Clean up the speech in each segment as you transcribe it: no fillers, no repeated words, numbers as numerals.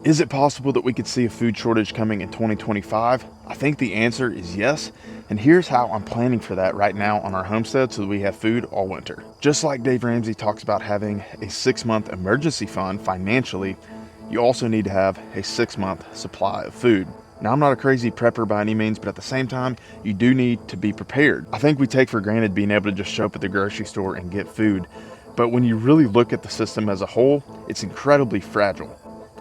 Is it possible that we could see a food shortage coming in 2025? I think the answer is yes, and here's how I'm planning for that right now on our homestead so that we have food all winter. Just like Dave Ramsey talks about having a 6-month emergency fund financially, you also need to have a 6-month supply of food. Now, I'm not a crazy prepper by any means, but at the same time, you do need to be prepared. I think we take for granted being able to just show up at the grocery store and get food, but when you really look at the system as a whole, it's incredibly fragile.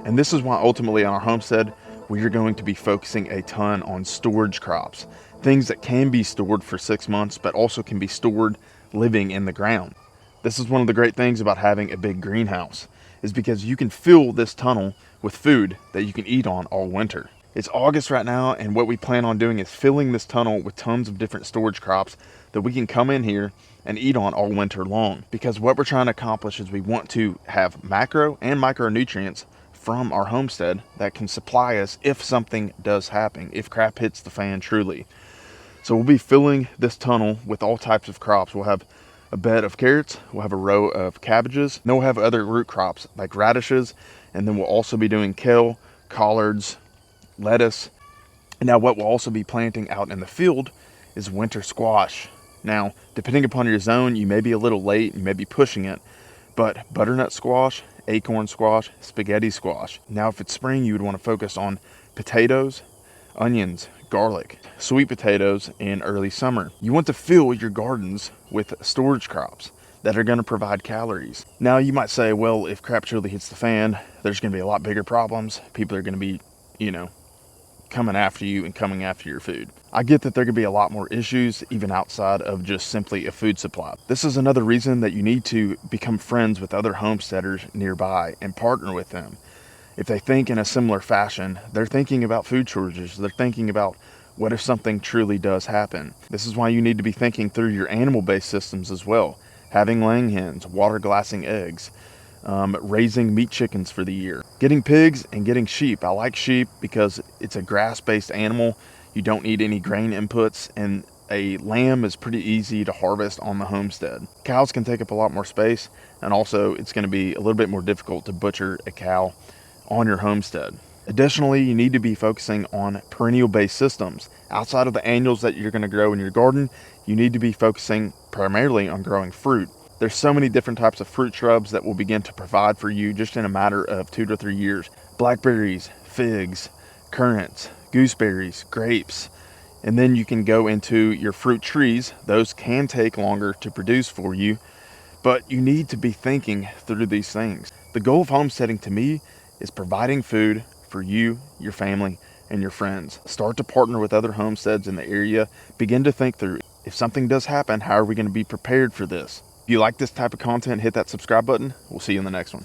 And this is why ultimately on our homestead, we are going to be focusing a ton on storage crops, things that can be stored for 6 months, but also can be stored living in the ground. This is one of the great things about having a big greenhouse, is because you can fill this tunnel with food that you can eat on all winter. It's August right now, and what we plan on doing is filling this tunnel with tons of different storage crops that we can come in here and eat on all winter long. Because what we're trying to accomplish is we want to have macro and micronutrients from our homestead that can supply us if something does happen, if crap hits the fan truly. So we'll be filling this tunnel with all types of crops. We'll have a bed of carrots, we'll have a row of cabbages, then we'll have other root crops like radishes, and then we'll also be doing kale, collards, lettuce. And now what we'll also be planting out in the field is winter squash. Now, depending upon your zone, you may be a little late, you may be pushing it, but butternut squash, acorn squash, spaghetti squash. Now, if it's spring, you would want to focus on potatoes, onions, garlic, sweet potatoes in early summer. You want to fill your gardens with storage crops that are going to provide calories. Now, you might say, well, if crap truly hits the fan, there's going to be a lot bigger problems. People are going to be, coming after you and coming after your food. I get that there could be a lot more issues even outside of just simply a food supply. This is another reason that you need to become friends with other homesteaders nearby and partner with them. If they think in a similar fashion, they're thinking about food shortages, they're thinking about what if something truly does happen. This is why you need to be thinking through your animal-based systems as well. Having laying hens, water glassing eggs, raising meat chickens for the year, getting pigs and getting sheep. I like sheep because it's a grass-based animal. You don't need any grain inputs, and a lamb is pretty easy to harvest on the homestead. Cows can take up a lot more space, and also it's going to be a little bit more difficult to butcher a cow on your homestead. Additionally, you need to be focusing on perennial-based systems. Outside of the annuals that you're going to grow in your garden, you need to be focusing primarily on growing fruit. There's so many different types of fruit shrubs that will begin to provide for you just in a matter of 2 to 3 years. Blackberries, figs, currants, gooseberries, grapes, and then you can go into your fruit trees. Those can take longer to produce for you, but you need to be thinking through these things. The goal of homesteading to me is providing food for you, your family, and your friends. Start to partner with other homesteads in the area. Begin to think through, if something does happen, how are we going to be prepared for this? If you like this type of content, hit that subscribe button. We'll see you in the next one.